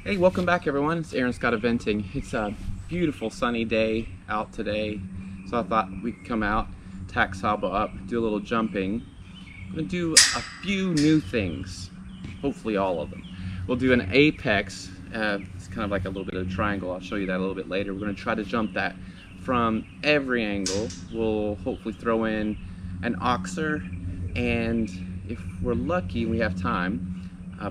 Hey, welcome back everyone. It's Aaron Scott Eventing. It's a beautiful sunny day out today, so I thought we could come out, tack Saba up, do a little jumping. I'm gonna do a few new things, hopefully all of them. We'll do an apex, it's kind of like a little bit of a triangle. I'll show you that a little bit later. We're gonna try to jump that from every angle. We'll hopefully throw in an Oxer, and if we're lucky and we have time,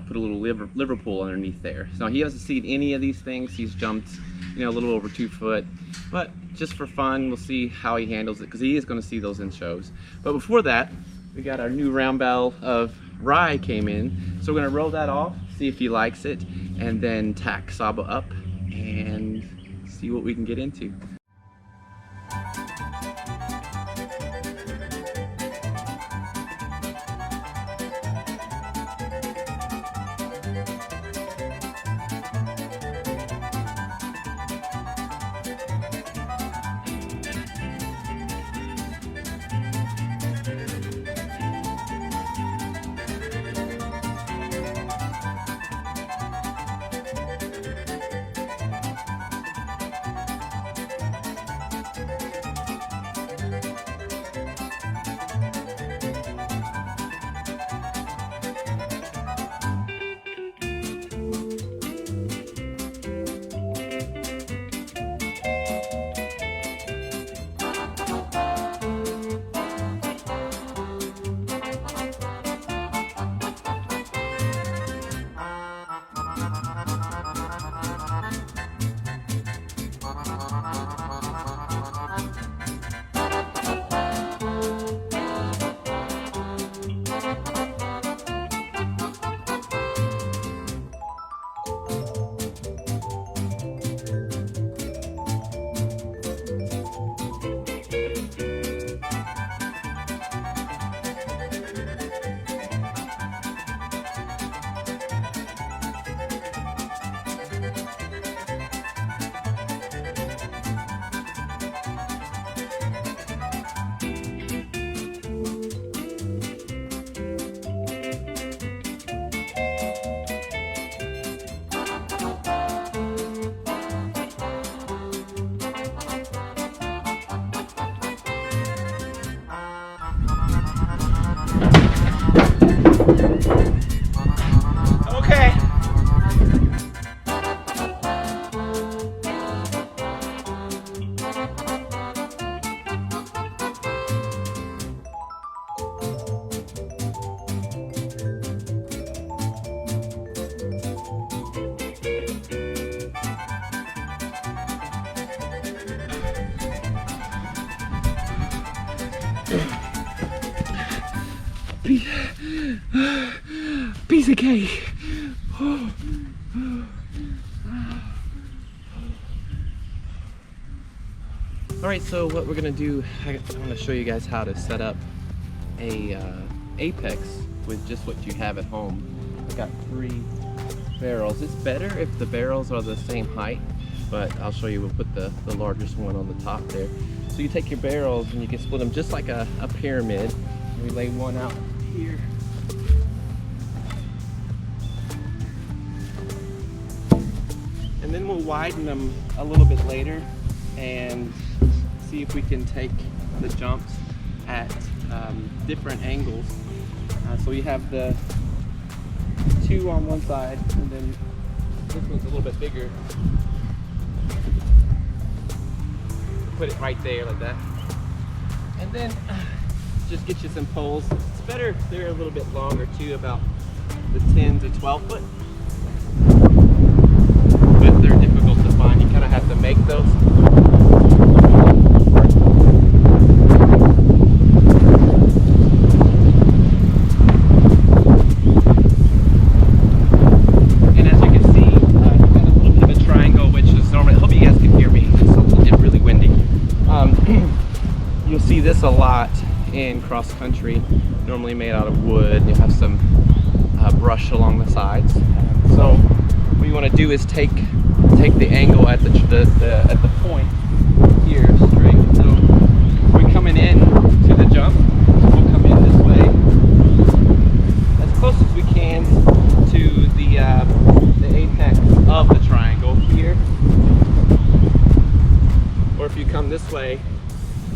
put a little Liverpool underneath there. So he hasn't seen any of these things. He's jumped, a little over 2 foot, but just for fun, we'll see how he handles it because he is going to see those in shows. But before that, we got our new round bell of rye came in, so we're going to roll that off, see if he likes it, and then tack Saba up and see what we can get into. Okay. Piece of cake. Alright, so what we're gonna do, I'm gonna show you guys how to set up a apex with just what you have at home. I got 3 barrels. It's better if the barrels are the same height, but I'll show you. We'll put the largest one on the top there. So you take your barrels and you can split them just like a pyramid. We lay one out here. And then we'll widen them a little bit later and see if we can take the jumps at different angles. So you have the 2 on one side, and then this one's a little bit bigger. Put it right there like that. And then just get you some poles. It's better if they're a little bit longer too, about the 10 to 12 foot. But they're difficult to find. You kind of have to make those. And as you can see, I've got a little bit of a triangle, which is normally, I hope you guys can hear me. It's really windy. You'll see this a lot in cross country, normally made out of wood. You have some brush along the sides. So what you want to do is take the angle at the point here straight. So we're coming in to the jump. We'll come in this way as close as we can to the apex of this way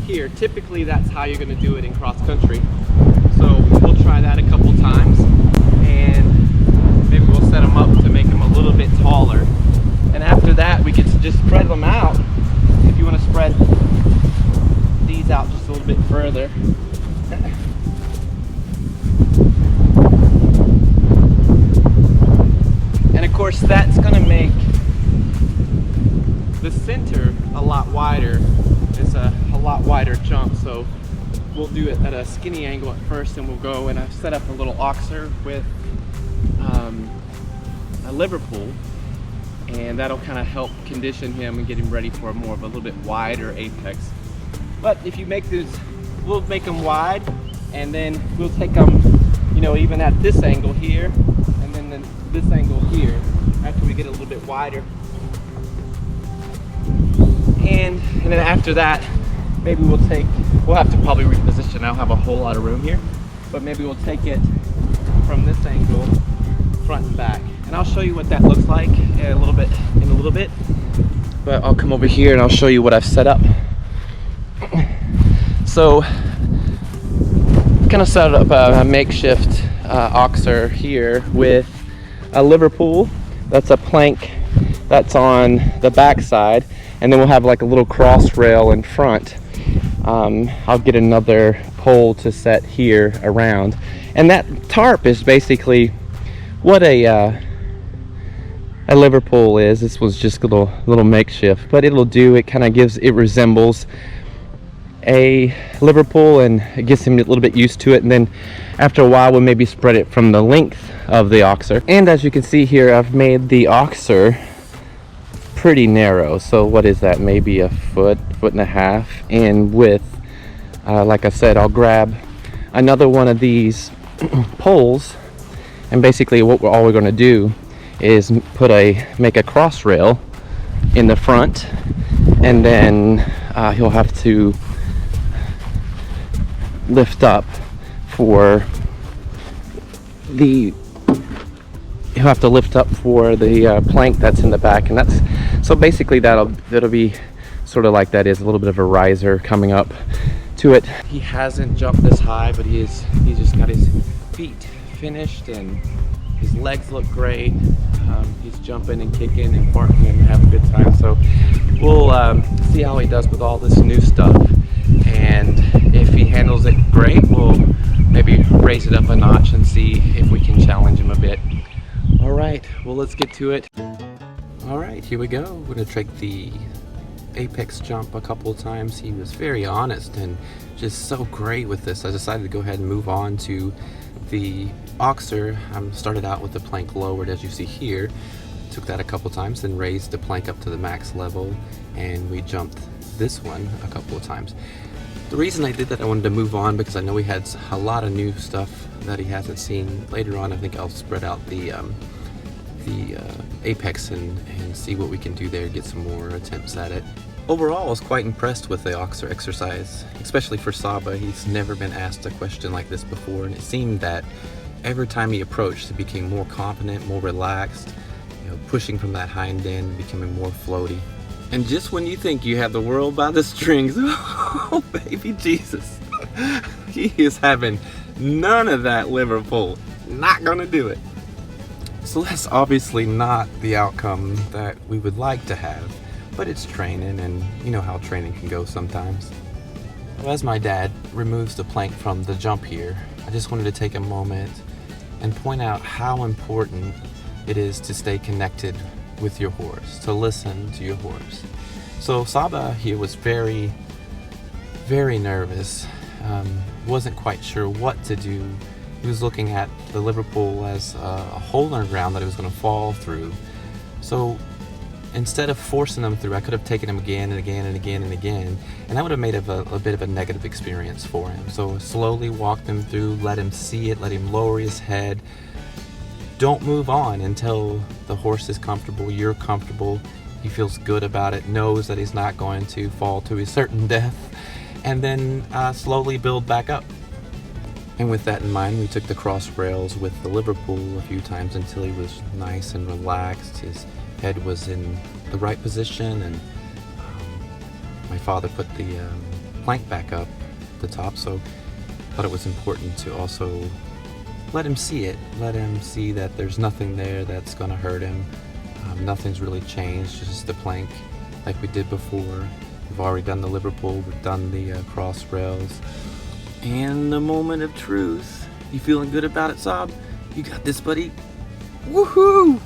here. Typically that's how you're going to do it in cross country. So we'll try that a couple times, and maybe we'll set them up to make them a little bit taller. And after that we get to just spread them out. If you want to spread these out just a little bit further. And of course that's going to make the center a lot wider. It's a lot wider jump, so we'll do it at a skinny angle at first, and we'll go and set up a little Oxer with a Liverpool, and that'll kind of help condition him and get him ready for more of a little bit wider apex. But if you make these, we'll make them wide, and then we'll take them, you know, even at this angle here, and then this angle here, after we get a little bit wider. And then after that, maybe we'll have to probably reposition. I don't have a whole lot of room here, but maybe we'll take it from this angle, front and back. And I'll show you what that looks like in a little bit. But I'll come over here and I'll show you what I've set up. So, kind of set up a makeshift Oxer here with a Liverpool. That's a plank that's on the back side, and then we'll have like a little cross rail in front. I'll get another pole to set here around, and that tarp is basically what a Liverpool is. This was just a little makeshift, but it'll do. It resembles a Liverpool, and it gets him a little bit used to it. And then after a while, we'll maybe spread it from the length of the Oxer. And as you can see here, I've made the Oxer pretty narrow. So what is that? Maybe a foot and a half in width. Like I said, I'll grab another one of these poles, and basically all we're going to do is make a cross rail in the front, and then he'll have to lift up for the plank that's in the back. And that's so basically that'll be sort of like that is a little bit of a riser coming up to it. He hasn't jumped this high, but he's just got his feet finished and his legs look great. He's jumping and kicking and barking and having a good time. So we'll see how he does with all this new stuff, and if he handles it great, we'll maybe raise it up a notch and see if we can challenge him a bit. All right, well, let's get to it. All right, here we go. We're gonna take the apex jump a couple of times. He was very honest and just so great with this. I decided to go ahead and move on to the Oxer. I started out with the plank lowered, as you see here. Took that a couple times, then raised the plank up to the max level, and we jumped this one a couple of times. The reason I did that, I wanted to move on because I know he had a lot of new stuff that he hasn't seen. Later on, I think I'll spread out the apex and see what we can do there, get some more attempts at it. Overall, I was quite impressed with the Oxer exercise, especially for Saba. He's never been asked a question like this before, and it seemed that every time he approached, he became more confident, more relaxed, pushing from that hind end, becoming more floaty. And just when you think you have the world by the strings, oh baby Jesus, he is having none of that Liverpool. Not gonna do it. So that's obviously not the outcome that we would like to have, but it's training, and you know how training can go sometimes. Well, as my dad removes the plank from the jump here, I just wanted to take a moment and point out how important it is to stay connected with your horse, to listen to your horse. So Saba here was very, very nervous, wasn't quite sure what to do. He was looking at the Liverpool as a hole in the ground that he was going to fall through. So instead of forcing him through, I could have taken him again and again and again and again, and that would have made it a bit of a negative experience for him. So slowly walked him through, let him see it, let him lower his head. Don't move on until the horse is comfortable, you're comfortable, he feels good about it, knows that he's not going to fall to a certain death, and then slowly build back up. And with that in mind, we took the cross rails with the Liverpool a few times until he was nice and relaxed. His head was in the right position, and my father put the plank back up the top, so I thought it was important to also let him see it. Let him see that there's nothing there that's going to hurt him. Nothing's really changed, just the plank like we did before. We've already done the Liverpool, we've done the cross rails. And the moment of truth. You feeling good about it, Saab? You got this, buddy. Woohoo!